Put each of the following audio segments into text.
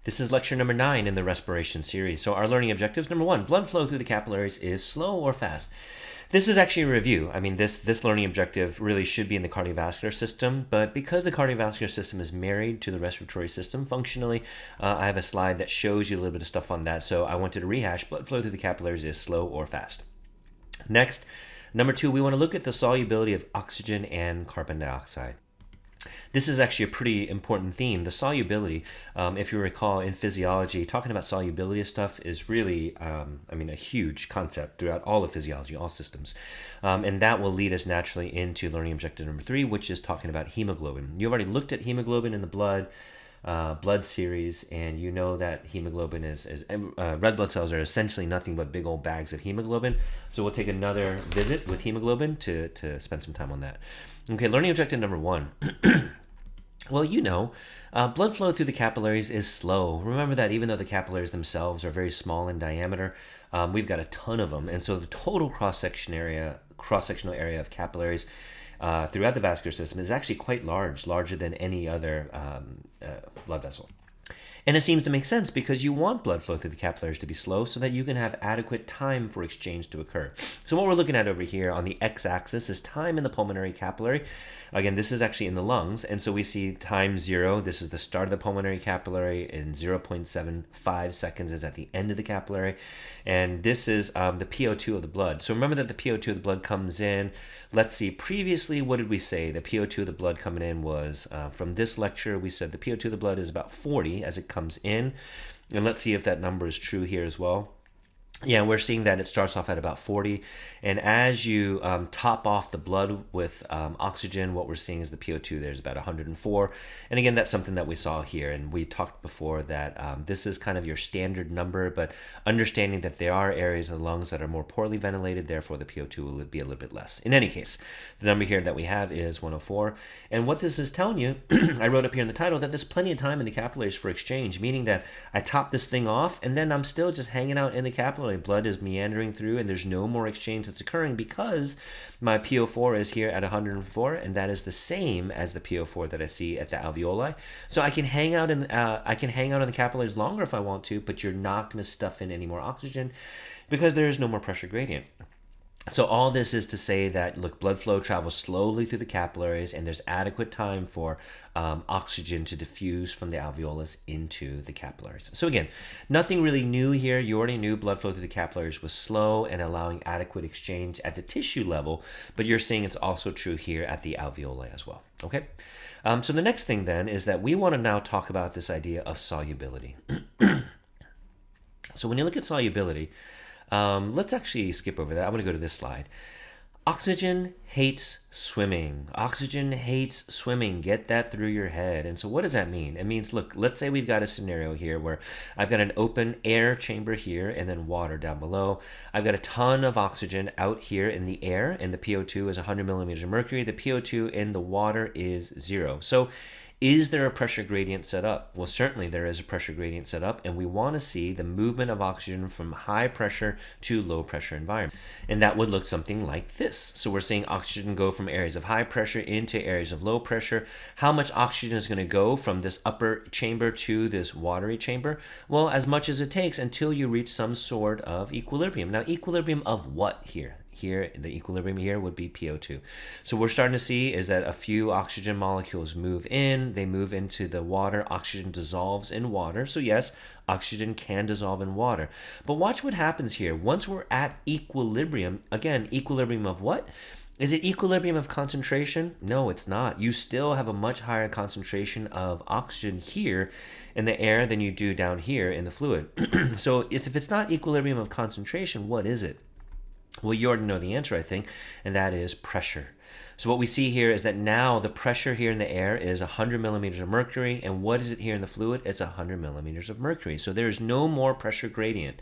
This is lecture number 9 in the respiration series. So our learning objectives, number 1, blood flow through the capillaries is slow or fast. This is actually a review. I mean, this learning objective really should be in the cardiovascular system, but because the cardiovascular system is married to the respiratory system functionally, I have a slide that shows you a little bit of stuff on that. So I wanted to rehash blood flow through the capillaries is slow or fast. Next, number 2, we want to look at the solubility of oxygen and carbon dioxide. This is actually a pretty important theme. The solubility, if you recall in physiology, talking about solubility of stuff is really, a huge concept throughout all of physiology, all systems. And that will lead us naturally into learning objective number 3, which is talking about hemoglobin. You've already looked at hemoglobin in the blood series, and you know that hemoglobin is red blood cells are essentially nothing but big old bags of hemoglobin. So we'll take another visit with hemoglobin to spend some time on that. Okay, learning objective number 1. Well, blood flow through the capillaries is slow. Remember that even though the capillaries themselves are very small in diameter, we've got a ton of them. And so the total cross-sectional area of capillaries throughout the vascular system is actually quite larger than any other blood vessel. And it seems to make sense because you want blood flow through the capillaries to be slow so that you can have adequate time for exchange to occur. So what we're looking at over here on the x-axis is time in the pulmonary capillary. Again, this is actually in the lungs, and so we see time 0. This is the start of the pulmonary capillary, and 0.75 seconds is at the end of the capillary. And this is the PO2 of the blood. So remember that the PO2 of the blood comes in. Let's see, previously, what did we say? The PO2 of the blood coming in was, from this lecture, we said the PO2 of the blood is about 40 as it comes in. And let's see if that number is true here as well. Yeah, we're seeing that it starts off at about 40. And as you top off the blood with oxygen, what we're seeing is the PO2 there's about 104. And again, that's something that we saw here. And we talked before that this is kind of your standard number, but understanding that there are areas of the lungs that are more poorly ventilated, therefore the PO2 will be a little bit less. In any case, the number here that we have is 104. And what this is telling you, I wrote up here in the title, that there's plenty of time in the capillaries for exchange, meaning that I top this thing off and then I'm still just hanging out in the capillary. Blood is meandering through and there's no more exchange that's occurring because my PO4 is here at 104, and that is the same as the PO4 that I see at the alveoli. So I can hang out in the capillaries longer if I want to, but you're not going to stuff in any more oxygen because there is no more pressure gradient. So all this is to say that, look, blood flow travels slowly through the capillaries and there's adequate time for oxygen to diffuse from the alveolus into the capillaries. So again, nothing really new here. You already knew blood flow through the capillaries was slow and allowing adequate exchange at the tissue level, but you're seeing it's also true here at the alveoli as well. Okay, so the next thing then is that we want to now talk about this idea of solubility. So when you look at solubility, let's actually skip over that. I'm going to go to this slide. Oxygen hates swimming. Oxygen hates swimming. Get that through your head. And so what does that mean? It means, look, let's say we've got a scenario here where I've got an open air chamber here and then water down below. I've got a ton of oxygen out here in the air, and the PO2 is 100 millimeters of mercury. The PO2 in the water is 0. So is there a pressure gradient set up? Well, certainly there is a pressure gradient set up, and we want to see the movement of oxygen from high pressure to low pressure environment. And that would look something like this. So we're seeing oxygen go from areas of high pressure into areas of low pressure. How much oxygen is going to go from this upper chamber to this watery chamber? Well, as much as it takes until you reach some sort of equilibrium. Now, equilibrium of what here? Here, the equilibrium here would be PO2. So we're starting to see is that a few oxygen molecules move in, they move into the water, oxygen dissolves in water. So yes, oxygen can dissolve in water. But watch what happens here. Once we're at equilibrium, again, equilibrium of what? Is it equilibrium of concentration? No, it's not. You still have a much higher concentration of oxygen here in the air than you do down here in the fluid. So if it's not equilibrium of concentration, what is it? Well, you already know the answer, I think, and that is pressure. So what we see here is that now the pressure here in the air is 100 millimeters of mercury, and what is it here in the fluid? It's 100 millimeters of mercury. So there is no more pressure gradient.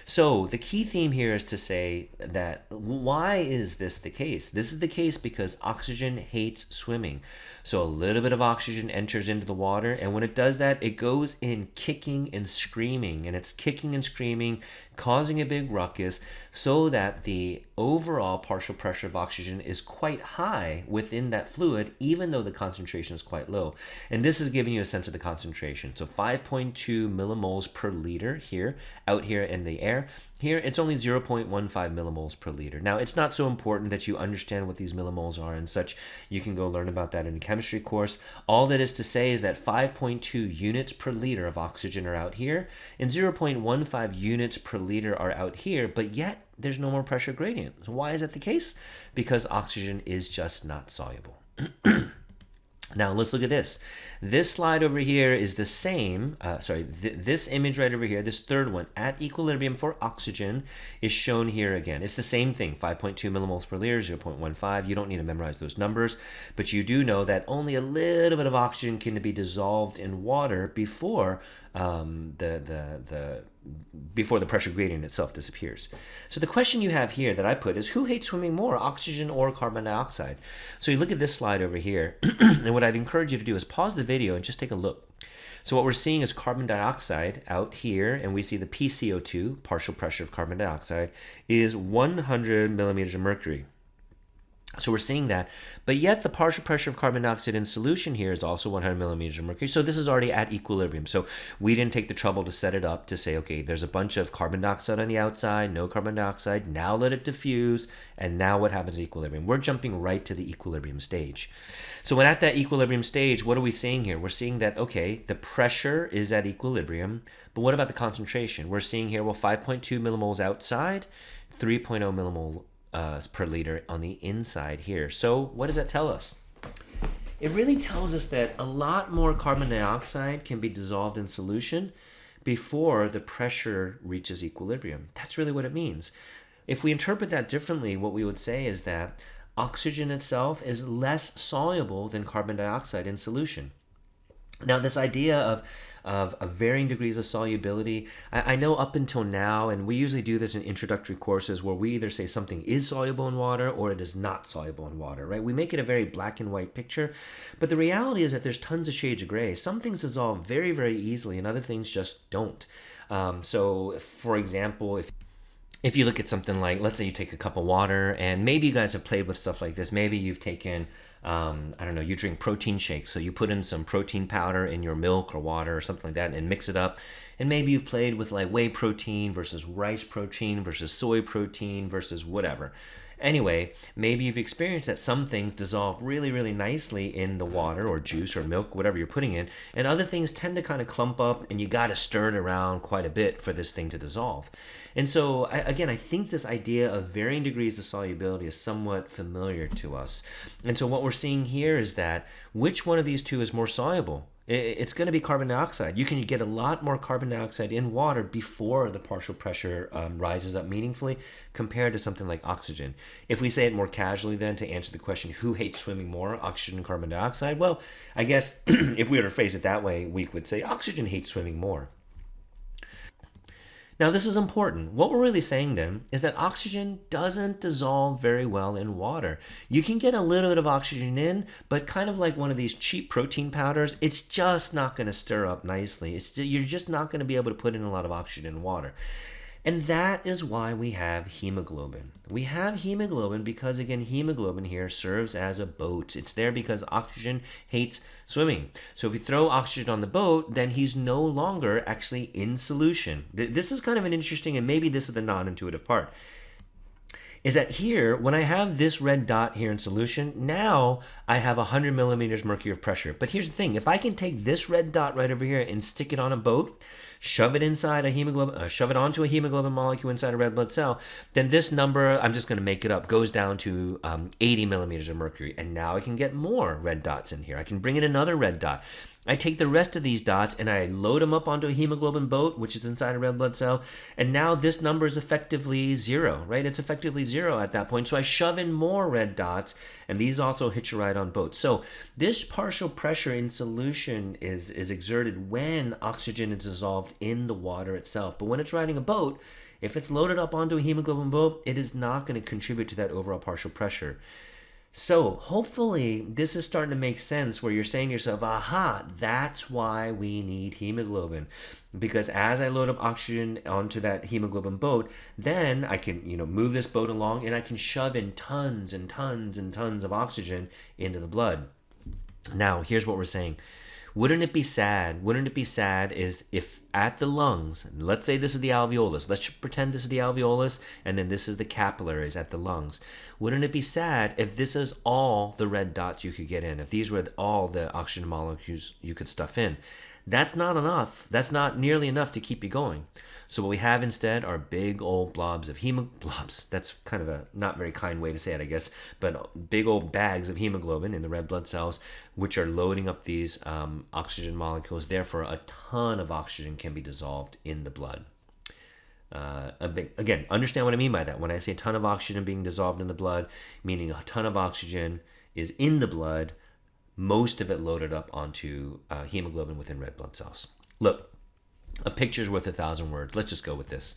So the key theme here is to say that why is this the case? This is the case because oxygen hates swimming. So a little bit of oxygen enters into the water, and when it does that, it goes in kicking and screaming, and it's kicking and screaming, causing a big ruckus so that the overall partial pressure of oxygen is quite high high within that fluid, even though the concentration is quite low. And this is giving you a sense of the concentration. So 5.2 millimoles per liter here, out here in the air. Here, it's only 0.15 millimoles per liter. Now, it's not so important that you understand what these millimoles are and such. You can go learn about that in a chemistry course. All that is to say is that 5.2 units per liter of oxygen are out here, and 0.15 units per liter are out here, but yet there's no more pressure gradient. So why is that the case? Because oxygen is just not soluble. Now, let's look at this. This slide over here is the same, this image right over here, this third one, at equilibrium for oxygen, is shown here again. It's the same thing, 5.2 millimoles per liter, 0.15. You don't need to memorize those numbers, but you do know that only a little bit of oxygen can be dissolved in water before before the pressure gradient itself disappears. So the question you have here that I put is, who hates swimming more, oxygen or carbon dioxide? So you look at this slide over here, and what I'd encourage you to do is pause the video and just take a look. So what we're seeing is carbon dioxide out here, and we see the PCO2, partial pressure of carbon dioxide, is 100 millimeters of mercury. So we're seeing that, but yet the partial pressure of carbon dioxide in solution here is also 100 millimeters of mercury. So this is already at equilibrium. So we didn't take the trouble to set it up to say, okay, there's a bunch of carbon dioxide on the outside, no carbon dioxide, now let it diffuse, and now what happens at equilibrium? We're jumping right to the equilibrium stage. So when at that equilibrium stage, what are we seeing here? We're seeing that, okay, the pressure is at equilibrium, but what about the concentration? We're seeing here, well, 5.2 millimoles outside, 3.0 millimole per liter on the inside here. So what does that tell us? It really tells us that a lot more carbon dioxide can be dissolved in solution before the pressure reaches equilibrium. That's really what it means. If we interpret that differently, what we would say is that oxygen itself is less soluble than carbon dioxide in solution. Now, this idea of varying degrees of solubility, I know up until now, and we usually do this in introductory courses where we either say something is soluble in water or it is not soluble in water, right? We make it a very black and white picture, but the reality is that there's tons of shades of gray. Some things dissolve very, very easily and other things just don't. So, for example, if you look at something like, let's say you take a cup of water, and maybe you guys have played with stuff like this. Maybe you've taken, I don't know, you drink protein shakes. So you put in some protein powder in your milk or water or something like that and mix it up. And maybe you've played with like whey protein versus rice protein versus soy protein versus whatever. Anyway, maybe you've experienced that some things dissolve really, really nicely in the water or juice or milk, whatever you're putting in, and other things tend to kind of clump up and you got to stir it around quite a bit for this thing to dissolve. And so, again, I think this idea of varying degrees of solubility is somewhat familiar to us. And so what we're seeing here is that which one of these two is more soluble? It's going to be carbon dioxide. You can get a lot more carbon dioxide in water before the partial pressure rises up meaningfully compared to something like oxygen. If we say it more casually then to answer the question, who hates swimming more, oxygen and carbon dioxide? Well, I guess if we were to phrase it that way, we would say oxygen hates swimming more. Now, this is important. What we're really saying then is that oxygen doesn't dissolve very well in water. You can get a little bit of oxygen in, but kind of like one of these cheap protein powders, it's just not going to stir up nicely. You're just not going to be able to put in a lot of oxygen in water. And that is why we have hemoglobin. We have hemoglobin because, again, hemoglobin here serves as a boat. It's there because oxygen hates swimming. So if we throw oxygen on the boat, then he's no longer actually in solution. This is kind of an interesting, and maybe this is the non-intuitive part, is that here, when I have this red dot here in solution, now I have 100 millimeters mercury of pressure. But here's the thing, if I can take this red dot right over here and stick it on a boat, shove it inside a hemoglobin, shove it onto a hemoglobin molecule inside a red blood cell, then this number, I'm just going to make it up, goes down to 80 millimeters of mercury. And now I can get more red dots in here. I can bring in another red dot. I take the rest of these dots and I load them up onto a hemoglobin boat, which is inside a red blood cell. And now this number is effectively zero, right? It's effectively zero at that point. So I shove in more red dots, and these also hitch a ride on boats. So this partial pressure in solution is exerted when oxygen is dissolved in the water itself. But when it's riding a boat, if it's loaded up onto a hemoglobin boat, it is not going to contribute to that overall partial pressure. So hopefully this is starting to make sense where you're saying to yourself, aha, that's why we need hemoglobin. Because as I load up oxygen onto that hemoglobin boat, then I can, move this boat along and I can shove in tons and tons and tons of oxygen into the blood. Now, here's what we're saying. Wouldn't it be sad? Wouldn't it be sad is if at the lungs, let's say this is the alveolus, let's pretend this is the alveolus, and then this is the capillaries at the lungs. Wouldn't it be sad if this is all the red dots you could get in, if these were all the oxygen molecules you could stuff in? That's not enough. That's not nearly enough to keep you going. So what we have instead are big old blobs of blobs. That's kind of a not very kind way to say it, I guess, but big old bags of hemoglobin in the red blood cells, which are loading up these oxygen molecules. Therefore, a ton of oxygen can be dissolved in the blood. Again, understand what I mean by that. When I say a ton of oxygen being dissolved in the blood, meaning a ton of oxygen is in the blood, most of it loaded up onto hemoglobin within red blood cells. Look, a picture's worth 1,000 words. Let's just go with this.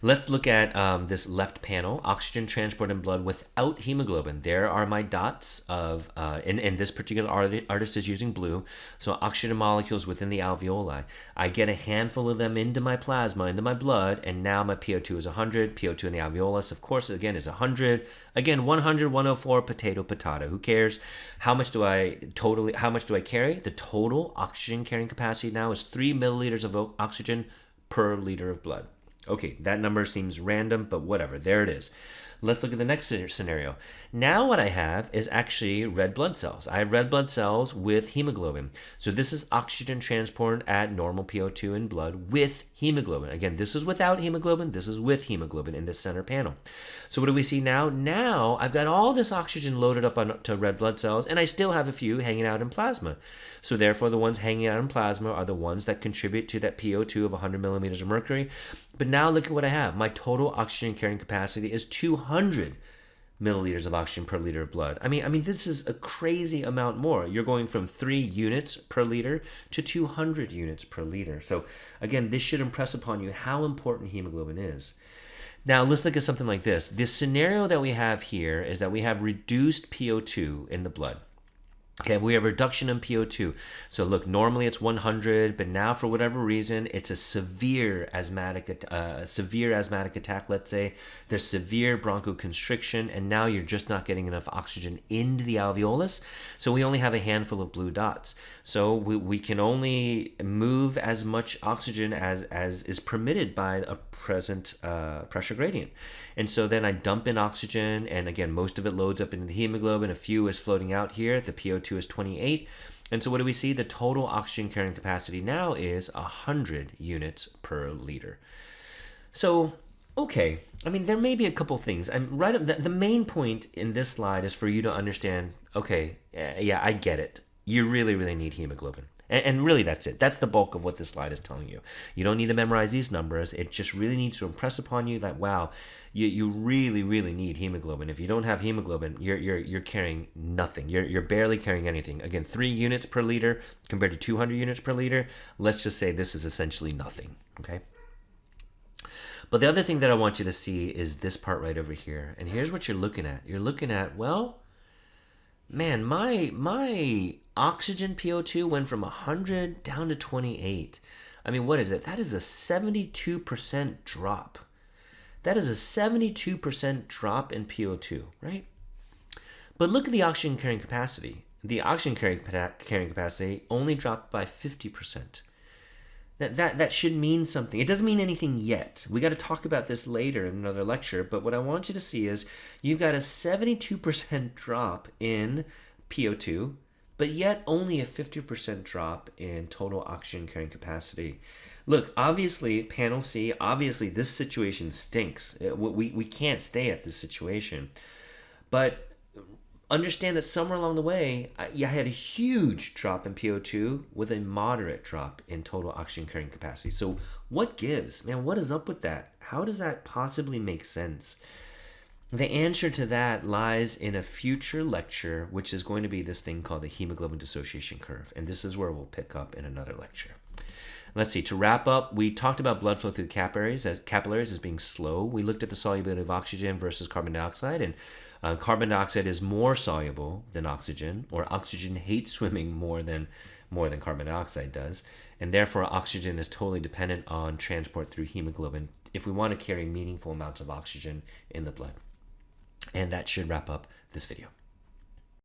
Let's look at this left panel, oxygen transport in blood without hemoglobin. There are my dots of, and this particular artist is using blue, so oxygen molecules within the alveoli. I get a handful of them into my plasma, into my blood, and now my PO2 is 100. PO2 in the alveolus, of course, again, is 100. Again, 100, 104, potato. Who cares? How much do I carry? The total oxygen carrying capacity now is 3 milliliters of oxygen per liter of blood. Okay, that number seems random, but whatever. There it is. Let's look at the next scenario. Now what I have is actually red blood cells. I have red blood cells with hemoglobin. So this is oxygen transport at normal PO2 in blood with hemoglobin. Again, this is without hemoglobin. This is with hemoglobin in this center panel. So what do we see now? Now I've got all this oxygen loaded up onto red blood cells, and I still have a few hanging out in plasma. So therefore, the ones hanging out in plasma are the ones that contribute to that PO2 of 100 millimeters of mercury. But now look at what I have. My total oxygen carrying capacity is 200 milliliters of oxygen per liter of blood. I mean, this is a crazy amount more. You're going from 3 units per liter to 200 units per liter. So again, this should impress upon you how important hemoglobin is. Now let's look at something like this. This scenario that we have here is that we have reduced PO2 in the blood. Okay, we have reduction in PO2. So look, normally it's 100, but now for whatever reason, it's a severe asthmatic attack, let's say. There's severe bronchoconstriction, and now you're just not getting enough oxygen into the alveolus. So we only have a handful of blue dots. So we can only move as much oxygen as is permitted by a present pressure gradient. And so then I dump in oxygen, and again, most of it loads up into the hemoglobin. A few is floating out here. The PO2 is 28. And so what do we see? The total oxygen carrying capacity now is 100 units per liter. So, okay. I mean, there may be a couple things. The main point in this slide is for you to understand, okay, yeah, I get it. You really, really need hemoglobin. And really, that's it. That's the bulk of what this slide is telling you. You don't need to memorize these numbers. It just really needs to impress upon you that, wow, you really, really need hemoglobin. If you don't have hemoglobin, you're carrying nothing. You're barely carrying anything. Again, 3 units per liter compared to 200 units per liter. Let's just say this is essentially nothing, okay? But the other thing that I want you to see is this part right over here. And here's what you're looking at. You're looking at, well, man, my oxygen PO2 went from 100 down to 28. I mean, what is it? That is a 72% drop. That is a 72% drop in PO2, right? But look at the oxygen carrying capacity. The oxygen carrying capacity only dropped by 50%. That should mean something. It doesn't mean anything yet. We got to talk about this later in another lecture, but what I want you to see is you've got a 72% drop in PO2, but yet only a 50% drop in total oxygen carrying capacity. Look, obviously, panel C, obviously this situation stinks. We can't stay at this situation. But understand that somewhere along the way, I had a huge drop in PO2 with a moderate drop in total oxygen carrying capacity. So what gives? Man, what is up with that? How does that possibly make sense? The answer to that lies in a future lecture, which is going to be this thing called the hemoglobin dissociation curve. And this is where we'll pick up in another lecture. Let's see, to wrap up, we talked about blood flow through the capillaries as being slow. We looked at the solubility of oxygen versus carbon dioxide, and Carbon dioxide is more soluble than oxygen, or oxygen hates swimming more than carbon dioxide does, and therefore oxygen is totally dependent on transport through hemoglobin if we want to carry meaningful amounts of oxygen in the blood. And that should wrap up this video.